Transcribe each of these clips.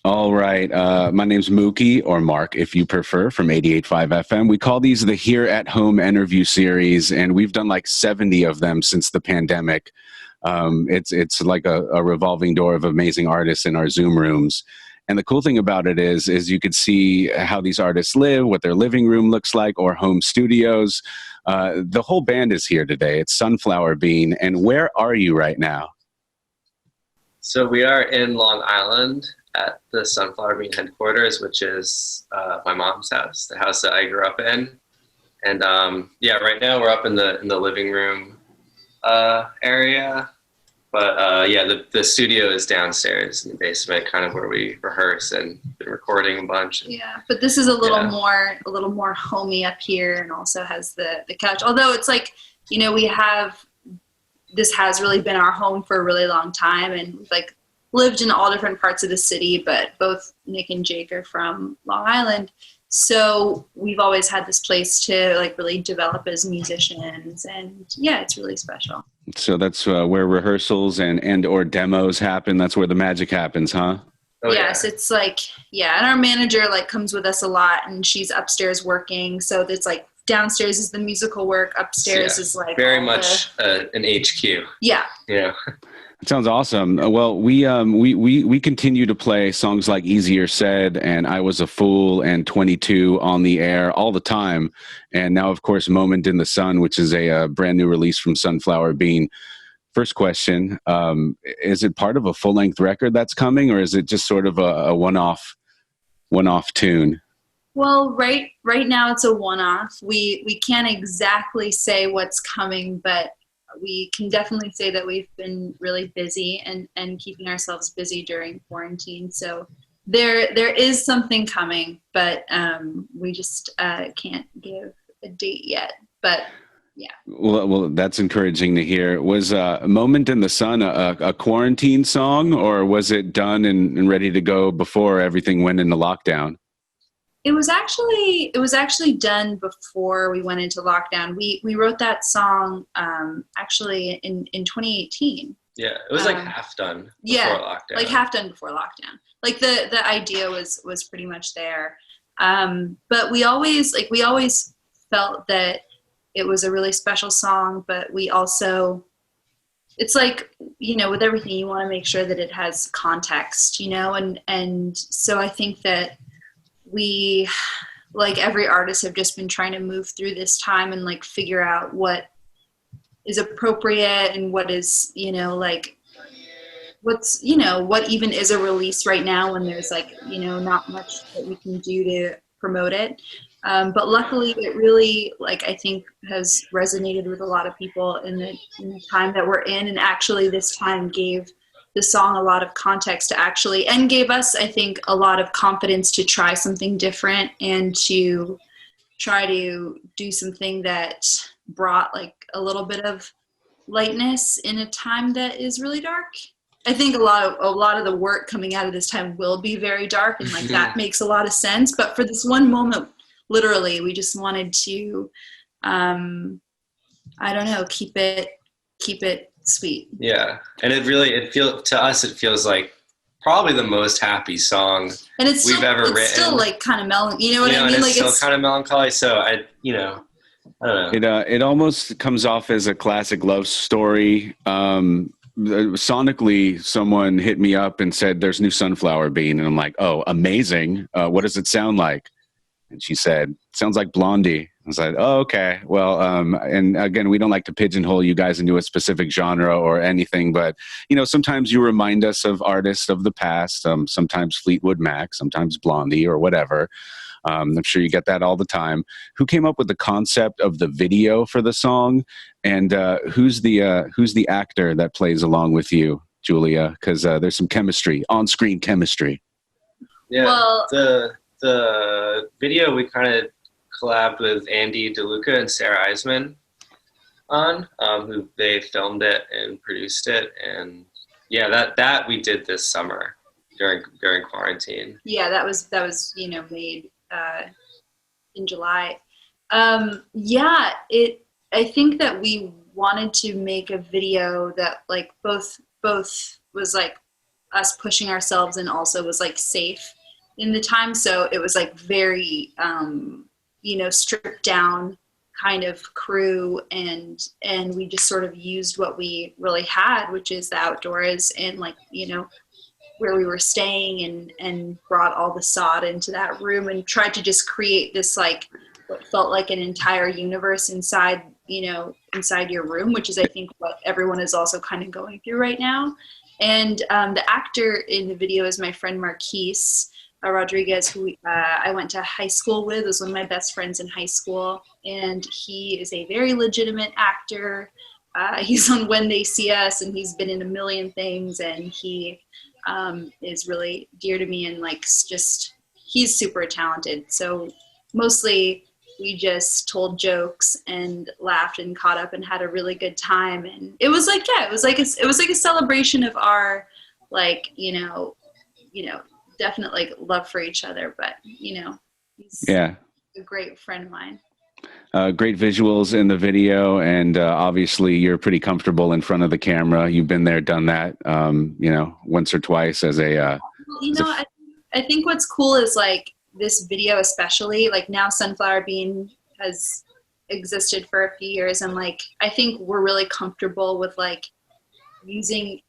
All right. My name's Mookie, or Marc, if you prefer, from 88.5 FM. We call these the Here at Home interview series, and we've done like 70 of them since the pandemic. It's like a revolving door of amazing artists in our Zoom rooms. And the cool thing about it is you could see how these artists live, what their living room looks like, or home studios. The whole band is here today. It's Sunflower Bean. And where are you right now? So we are in Long Island at the Sunflower Bean headquarters, which is my mom's house, the house that I grew up in. And right now we're up in the living room area. But the studio is downstairs in the basement, kind of where we rehearse and been recording a bunch. Yeah, but this is a little more homey up here, and also has the couch. Although it's like, this has really been our home for a really long time, and we've like lived in all different parts of the city, but both Nick and Jake are from Long Island. So we've always had this place to like really develop as musicians, and yeah, it's really special. So that's where rehearsals and or demos happen. That's where the magic happens, huh? Oh, yes, yeah. It's like, yeah. And our manager like comes with us a lot, and she's upstairs working. So it's like downstairs is the musical work. Upstairs is like very much an HQ. Yeah. Yeah. That sounds awesome. Well, we continue to play songs like Easier Said and I Was a Fool and 22 on the air all the time. And now, of course, Moment in the Sun, which is a brand new release from Sunflower Bean. First question, is it part of a full-length record that's coming, or is it just sort of a one-off tune? Well, right now it's a one-off. We can't exactly say what's coming, but we can definitely say that we've been really busy and keeping ourselves busy during quarantine. So there is something coming, but we just can't give a date yet. But yeah. Well, that's encouraging to hear. Was Moment in the Sun a quarantine song, or was it done and ready to go before everything went into lockdown? It was actually done before we went into lockdown. We wrote that song actually in 2018. Yeah, it was like half done before lockdown. Like half done before lockdown. Like the idea was pretty much there. But we always felt that it was a really special song, but we also, it's like, with everything you want to make sure that it has context, and so I think that we, like every artist, have just been trying to move through this time and like figure out what is appropriate and what is, like what's, what even is a release right now when there's like, not much that we can do to promote it. But luckily it really, like, I think has resonated with a lot of people in the time that we're in. And actually this time gave the song a lot of context and gave us, I think, a lot of confidence to try something different and to try to do something that brought like a little bit of lightness in a time that is really dark. I think a lot of the work coming out of this time will be very dark, and like that makes a lot of sense. But for this one moment, literally, we just wanted to, keep it sweet. Yeah, and it feels like probably the most happy song we've ever written. It's still like kind of melancholy, you know what I mean? And like it's still kind of melancholy. So I don't know. It almost comes off as a classic love story. Sonically, someone hit me up and said, "There's new Sunflower Bean," and I'm like, "Oh, amazing! What does it sound like?" And she said, "Sounds like Blondie." I was like, "Oh, okay. Well," and again, we don't like to pigeonhole you guys into a specific genre or anything, but sometimes you remind us of artists of the past. Sometimes Fleetwood Mac, sometimes Blondie, or whatever. I'm sure you get that all the time. Who came up with the concept of the video for the song, and who's the actor that plays along with you, Julia? Because there's some chemistry, on-screen chemistry. Yeah. Well, the video we kind of collabed with Andy DeLuca and Sarah Eisman on, who they filmed it and produced it, and yeah, that we did this summer during quarantine. Yeah, that was made in July. I think that we wanted to make a video that like both was like us pushing ourselves and also was like safe in the time. So it was like very, stripped down kind of crew, and we just sort of used what we really had, which is the outdoors and like, where we were staying, and brought all the sod into that room and tried to just create this like what felt like an entire universe inside your room, which is I think what everyone is also kind of going through right now. And the actor in the video is my friend Marquise Rodriguez, who I went to high school with, was one of my best friends in high school, and he is a very legitimate actor. He's on When They See Us, and he's been in a million things, and he is really dear to me, and like just he's super talented. So mostly we just told jokes and laughed and caught up and had a really good time, and it was like it was like a celebration of our like definite like love for each other, but he's a great friend of mine. Great visuals in the video, and obviously you're pretty comfortable in front of the camera. You've been there, done that, once or twice as a. I think what's cool is like this video, especially like now Sunflower Bean has existed for a few years, and like I think we're really comfortable with like using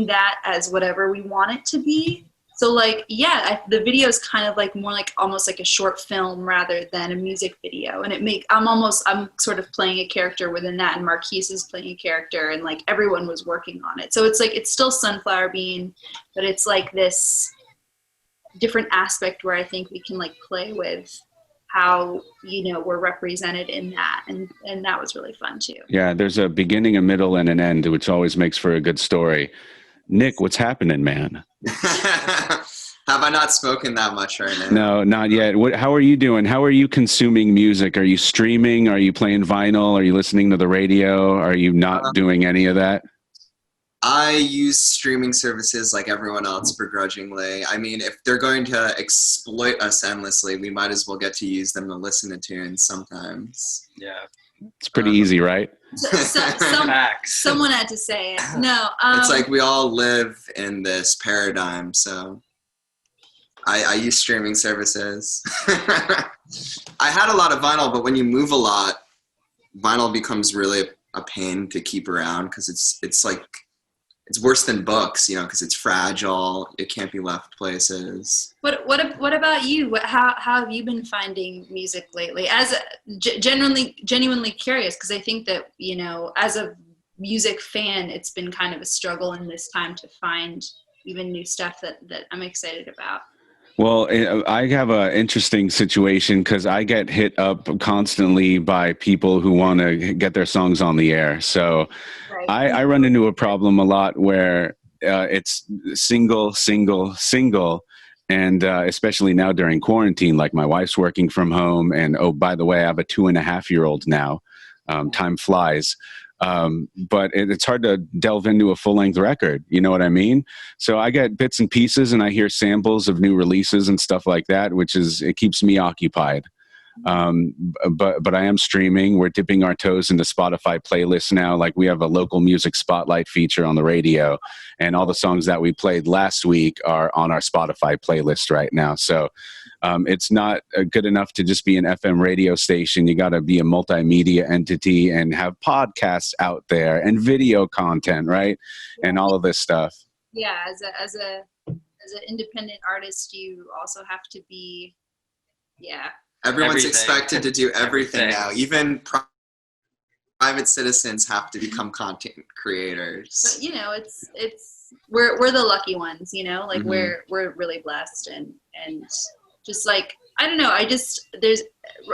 that as whatever we want it to be. So like, the video is kind of like more like almost like a short film rather than a music video. And I'm sort of playing a character within that, and Marquise is playing a character, and like everyone was working on it. So it's like, it's still Sunflower Bean, but it's like this different aspect where I think we can like play with how, we're represented in that. And that was really fun too. Yeah. There's a beginning, a middle, and an end, which always makes for a good story. Nick, what's happening, man? Have I not spoken that much right now? No, not yet. How are you doing? How are you consuming music? Are you streaming? Are you playing vinyl? Are you listening to the radio? Are you not doing any of that? I use streaming services like everyone else begrudgingly. I mean, if they're going to exploit us endlessly, we might as well get to use them to listen to tunes sometimes. Yeah. It's pretty easy, right? Someone had to say it. No. It's like we all live in this paradigm, so I use streaming services. I had a lot of vinyl, but when you move a lot, vinyl becomes really a pain to keep around because it's like it's worse than books, because it's fragile. It can't be left places. What about you? How have you been finding music lately? As genuinely curious, because I think that as a music fan, it's been kind of a struggle in this time to find even new stuff that I'm excited about. Well, I have an interesting situation because I get hit up constantly by people who want to get their songs on the air. So right. I run into a problem a lot where it's single. And especially now during quarantine, like my wife's working from home. And, oh, by the way, I have a 2.5-year-old now. Time flies. But it's hard to delve into a full-length record. You know what I mean? So I get bits and pieces, and I hear samples of new releases and stuff like that, it keeps me occupied. But I am streaming. We're dipping our toes into Spotify playlists now. Like we have a local music spotlight feature on the radio, and all the songs that we played last week are on our Spotify playlist right now. So it's not good enough to just be an FM radio station. You got to be a multimedia entity and have podcasts out there and video content, right? And all of this stuff. Yeah, as an independent artist, you also have to be, Everyone's expected to do everything now. Even private citizens have to become content creators. But it's we're the lucky ones, like we're really blessed, and just like I don't know, there's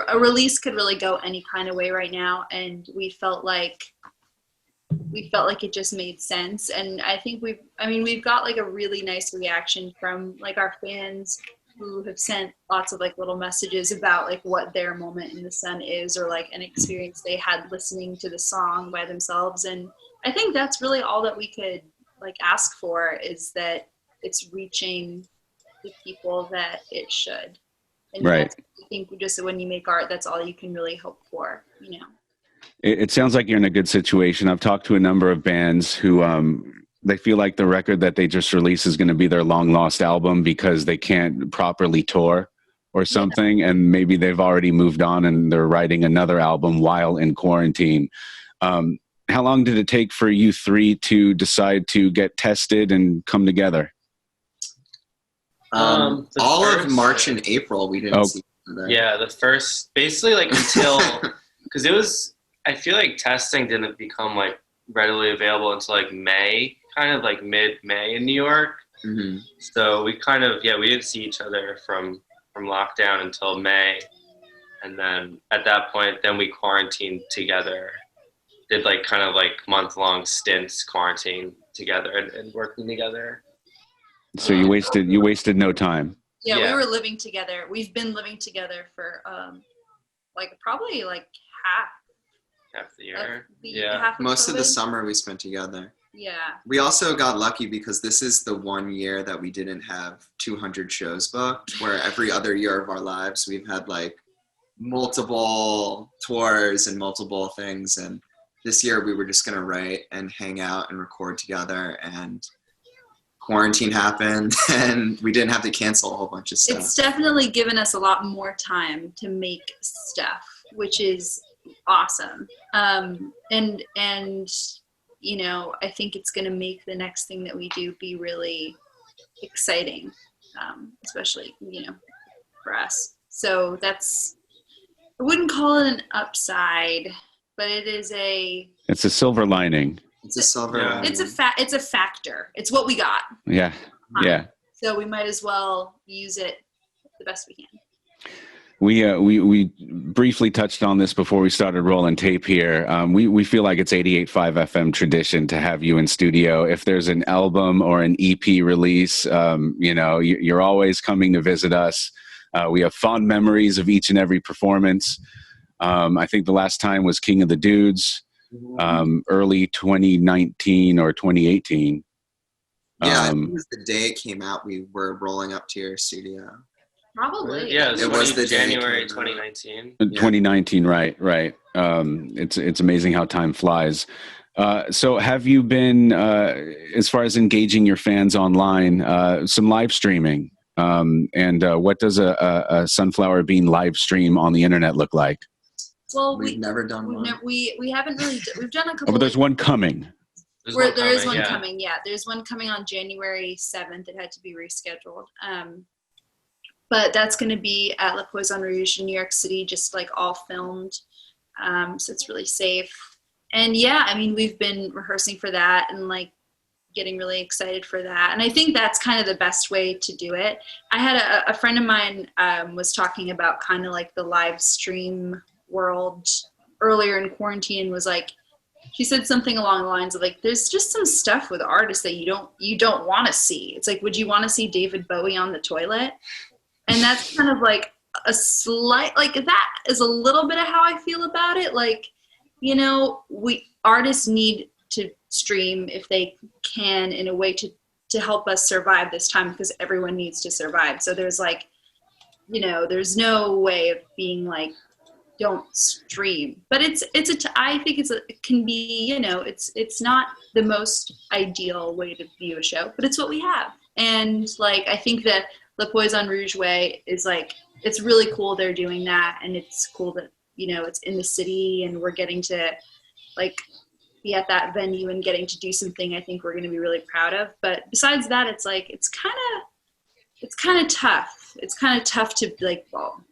a release could really go any kind of way right now, and we felt like it just made sense. And I think we've got like a really nice reaction from like our fans who have sent lots of like little messages about like what their moment in the sun is, or like an experience they had listening to the song by themselves. And I think that's really all that we could like ask for, is that it's reaching the people that it should. And right. I think just when you make art, that's all you can really hope for, It sounds like you're in a good situation. I've talked to a number of bands who they feel like the record that they just released is going to be their long lost album because they can't properly tour or something. Yeah. And maybe they've already moved on and they're writing another album while in quarantine. How long did it take for you three to decide to get tested and come together? All of March and April, we didn't see each other. Yeah, the first, basically like until, because it was, I feel like testing didn't become like readily available until like May, kind of like mid-May in New York. Mm-hmm. So we kind of, we didn't see each other from lockdown until May. And then at that point, then we quarantined together. Did like kind of like month-long stints quarantine together and working together. So you wasted no time. Yeah, we were living together. We've been living together for like probably like half the year. Half of most COVID. Of the summer we spent together. Yeah. We also got lucky because this is the one year that we didn't have 200 shows booked, where every other year of our lives we've had like multiple tours and multiple things, and this year we were just going to write and hang out and record together, and quarantine happened and we didn't have to cancel a whole bunch of stuff. It's definitely given us a lot more time to make stuff, which is awesome. And you know, I think it's going to make the next thing that we do be really exciting, especially, you know, for us. So that's, I wouldn't call it an upside, but it's a silver lining. It's a silver lining. It's a factor. It's what we got. Yeah. Yeah. So we might as well use it the best we can. We briefly touched on this before we started rolling tape here. We feel like it's 88.5 FM tradition to have you in studio. If there's an album or an EP release, you know, you're always coming to visit us. We have fond memories of each and every performance. I think the last time was King of the Dudes, early 2019 or 2018. Yeah, I think it was the day it came out. We were rolling up to your studio. Probably. Yeah, it was the January 2019. 2019, right. It's amazing how time flies. So have you been, as far as engaging your fans online, some live streaming? And what does a Sunflower Bean live stream on the internet look like? Well, we've never done one. We haven't really. We've done a couple. But there's one coming. There is one coming. Yeah, there's one coming on January 7th. It had to be rescheduled. But that's going to be at La Poisson Rouge in New York City, just like all filmed. So it's really safe. And yeah, I mean, we've been rehearsing for that and like getting really excited for that. And I think that's kind of the best way to do it. I had a friend of mine was talking about kind of like the live stream world earlier in quarantine. Was like, she said something along the lines of like, there's just some stuff with artists that you don't want to see. It's like, would you want to see David Bowie on the toilet? And that's kind of like a slight, like that is a little bit of how I feel about it. Like, you know, artists need to stream if they can in a way to help us survive this time, because everyone needs to survive. So there's like, you know, there's no way of being like, don't stream. But I think it can be, you know, it's not the most ideal way to view a show, but it's what we have. And like, I think that La Poisson Rouge way is like, it's really cool they're doing that, and it's cool that, you know, it's in the city and we're getting to like be at that venue and getting to do something I think we're going to be really proud of. But besides that, it's like, it's kind of tough. It's kind of tough to like, well,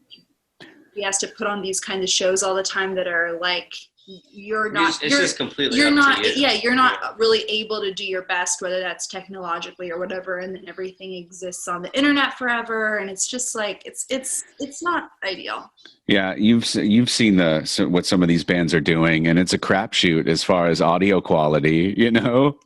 he has to put on these kind of shows all the time that are like, you're not really able to do your best, whether that's technologically or whatever, and then everything exists on the internet forever, and it's just like it's not ideal. Yeah, you've seen what some of these bands are doing, and it's a crapshoot as far as audio quality, you know.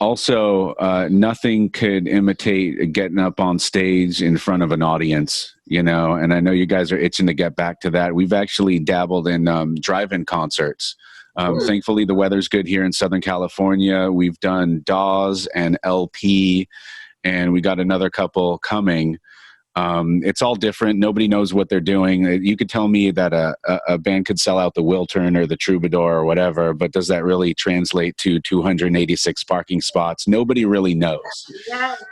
Also, nothing could imitate getting up on stage in front of an audience, you know, and I know you guys are itching to get back to that. We've actually dabbled in drive-in concerts. Thankfully, the weather's good here in Southern California. We've done Dawes and LP, and we got another couple coming. It's all different. Nobody knows what they're doing. You could tell me that a band could sell out the Wiltern or the Troubadour or whatever, but does that really translate to 286 parking spots? Nobody really knows. Yes.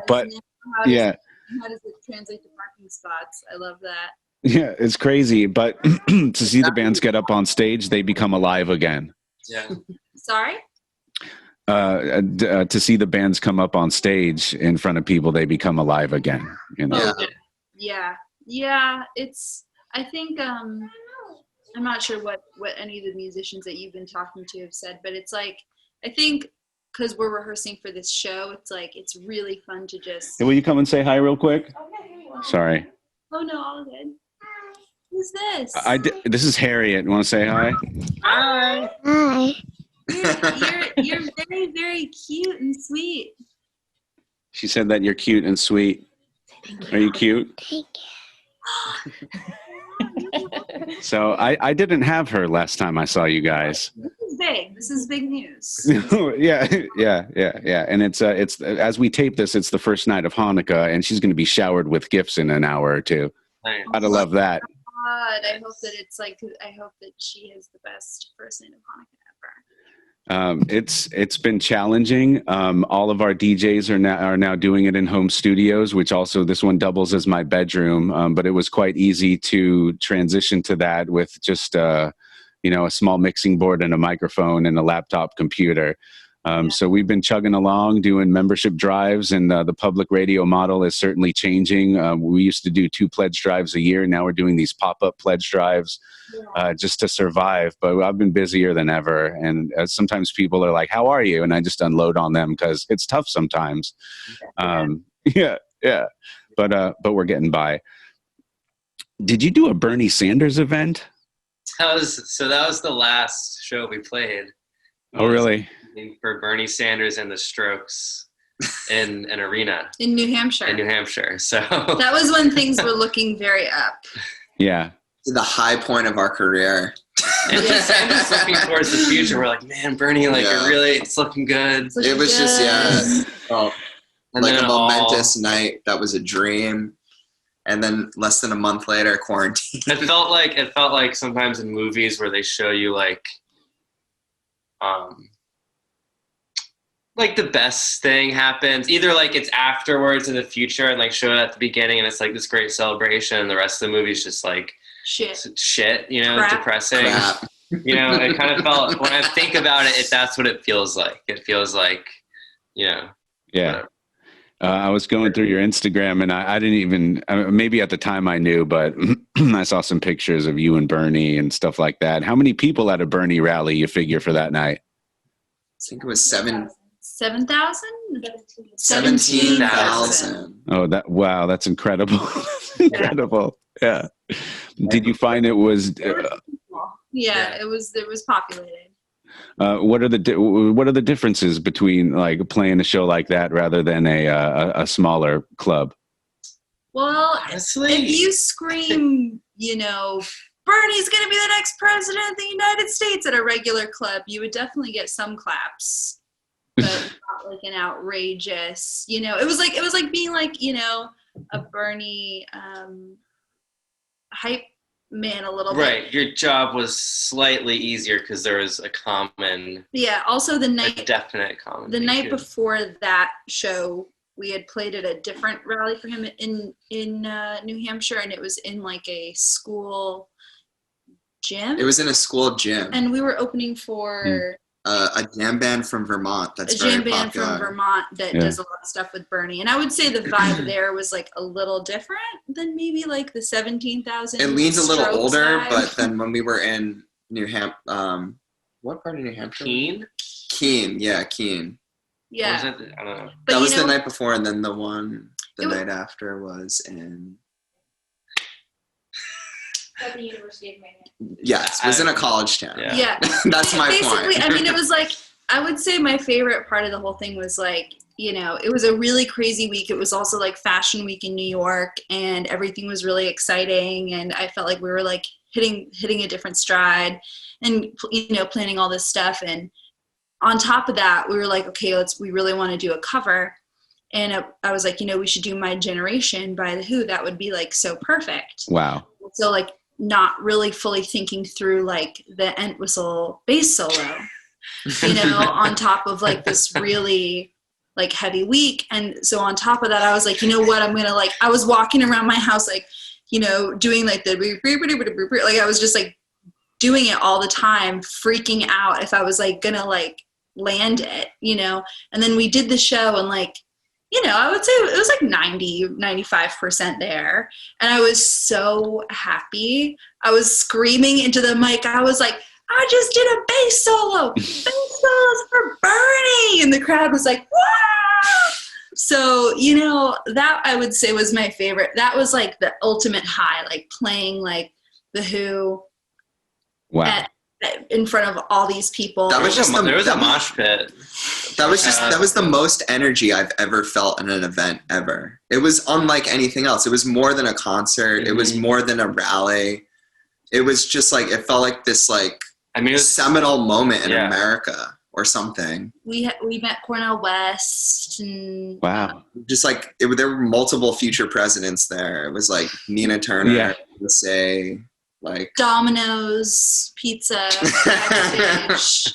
But How does it translate to parking spots? I love that. Yeah, it's crazy. But to see the bands get up on stage, they become alive again. Yeah. Sorry? To see the bands come up on stage in front of people, they become alive again. You know? Yeah. It's. I think. I'm not sure what any of the musicians that you've been talking to have said, but it's like I think because we're rehearsing for this show, it's like it's really fun to just. Hey, will you come and say hi real quick? Sorry. Oh no, all good. Who's this? This is Harriet. Want to say hi? Hi. Hi. You're very, very cute and sweet. She said that you're cute and sweet. Are you cute? Thank So I didn't have her last time I saw you guys. This is big. This is big news. yeah. And it's as we tape this, it's the first night of Hanukkah, and she's going to be showered with gifts in an hour or two. Nice. Gotta love that. God, I hope that it's like. I hope that she has the best first night of Hanukkah ever. It's been challenging. All of our DJs are now doing it in home studios, which also this one doubles as my bedroom. But it was quite easy to transition to that with just a small mixing board and a microphone and a laptop computer. So we've been chugging along, doing membership drives, and the public radio model is certainly changing. We used to do 2 pledge drives a year. Now we're doing these pop-up pledge drives just to survive. But I've been busier than ever. And sometimes people are like, how are you? And I just unload on them because it's tough sometimes. But we're getting by. Did you do a Bernie Sanders event? That was the last show we played. Oh, really? For Bernie Sanders and the Strokes in an arena in New Hampshire. So that was when things were looking very up. Yeah. The high point of our career. And just looking towards the future, we're like, man, Bernie, it's looking good. It was just And like then a momentous night that was a dream. And then less than a month later, quarantine. It felt like sometimes in movies where they show you like the best thing happens, either like it's afterwards in the future and like show it at the beginning and it's like this great celebration and the rest of the movie is just like shit, Crap. depressing. Crap. It kind of felt, when I think about it, that's what it feels like. It feels like, Yeah. whatever. I was going through your Instagram and I didn't even, maybe at the time I knew, but I saw some pictures of you and Bernie and stuff like that. How many people at a Bernie rally you figure for that night? I think it was 7,000? 17,000. Oh, that's incredible. Incredible. Yeah. Did you find it was? It was populated. What are the differences between like playing a show like that rather than a smaller club? Well, Honestly, if you scream, Bernie's going to be the next president of the United States at a regular club, you would definitely get some claps, but not like an outrageous, it was like being like, a Bernie hype man a little bit. right. Your job was slightly easier because there was a common, Yeah. Also the definite common. the thing, night too. before that show, we had played at a different rally for him in New Hampshire, and it was in like a school gym. It was in a school gym. And we were opening for A jam band from Vermont that's a very jam band popular. from Vermont that does a lot of stuff with Bernie. And I would say the vibe there was like a little different than maybe like the 17,000. It leans a little Strokes older, vibe. but then when we were in New Hampshire, what part of New Hampshire? Keene? Keene, yeah, Keene. Yeah. Or was it? I don't know. But That was the night before, and then the one the It was- night after was in. At the University of Maine. Yes, it was in a college town. Yeah. Yeah. That's my Basically, point. I mean, it was like, I would say my favorite part of the whole thing was like, it was a really crazy week. It was also like Fashion Week in New York, and everything was really exciting. And I felt like we were like hitting a different stride and, planning all this stuff. And on top of that, we were like, okay, we really want to do a cover. And I was like, we should do My Generation by The Who. That would be like so perfect. Wow. So like not really fully thinking through like the end whistle bass solo, on top of like this really like heavy week. And so on top of that, I was like, what, I'm going to I was walking around my house, like, doing like the, like I was just like doing it all the time, freaking out if I was like going to like land it, and then we did the show and like, I would say it was like 95% there. And I was so happy. I was screaming into the mic. I was like, I just did a bass solo. Bass solos for Bernie. And the crowd was like, wow. So, that I would say was my favorite. That was like the ultimate high, like playing like The Who. Wow. In front of all these people. There was a mosh pit. That was the most energy I've ever felt in an event ever. It was unlike anything else. It was more than a concert. It was more than a rally. It was just like, it felt like this like seminal moment in America or something. We met Cornel West and wow. Just like there were multiple future presidents there. It was like Nina Turner, say like Domino's Pizza, backstage.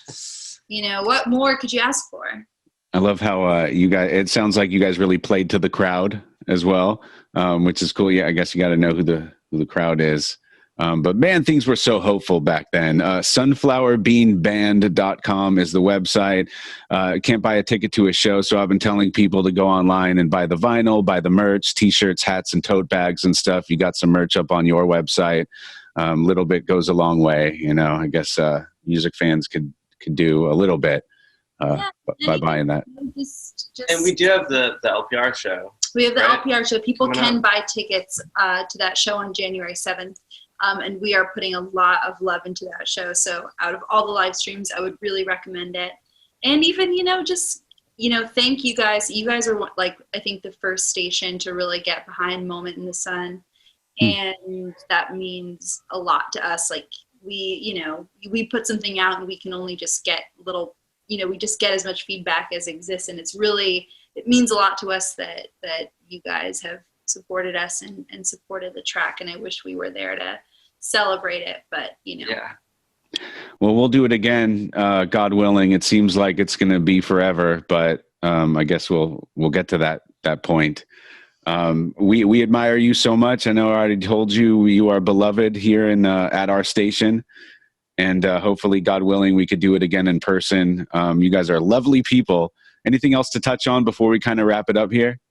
What more could you ask for? I love how you guys, it sounds like you guys really played to the crowd as well, which is cool. Yeah, I guess you got to know who the crowd is. But man, things were so hopeful back then. Sunflowerbeanband.com is the website. Can't buy a ticket to a show, so I've been telling people to go online and buy the vinyl, buy the merch, t-shirts, hats, and tote bags and stuff. You got some merch up on your website. Little bit goes a long way, I guess music fans could do a little bit by buying that. And we do have the LPR show. We have the LPR show. People can buy tickets to that show on January 7th. And we are putting a lot of love into that show. So out of all the live streams, I would really recommend it. And even, thank you guys. You guys are like, I think the first station to really get behind Moment in the Sun. And that means a lot to us. Like we put something out and we can only just get little, we just get as much feedback as exists. And it means a lot to us that you guys have supported us and supported the track. And I wish we were there to celebrate it, but Yeah. Well, we'll do it again, God willing. It seems like it's going to be forever, but I guess we'll get to that point. We admire you so much. I know I already told you you are beloved here at our station, and hopefully, God willing, we could do it again in person. You guys are lovely people. Anything else to touch on before we kind of wrap it up here?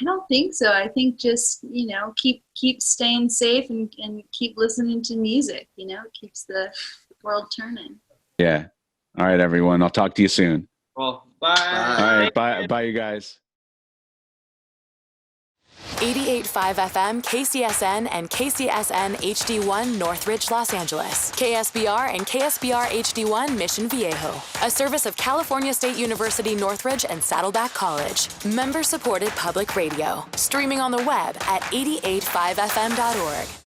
I don't think so. I think just, keep staying safe and keep listening to music, it keeps the world turning. Yeah. All right, everyone. I'll talk to you soon. Well, bye. All right. Bye, you guys. 88.5 FM, KCSN, and KCSN HD1 Northridge, Los Angeles. KSBR and KSBR HD1 Mission Viejo. A service of California State University Northridge and Saddleback College. Member-supported public radio. Streaming on the web at 885fm.org.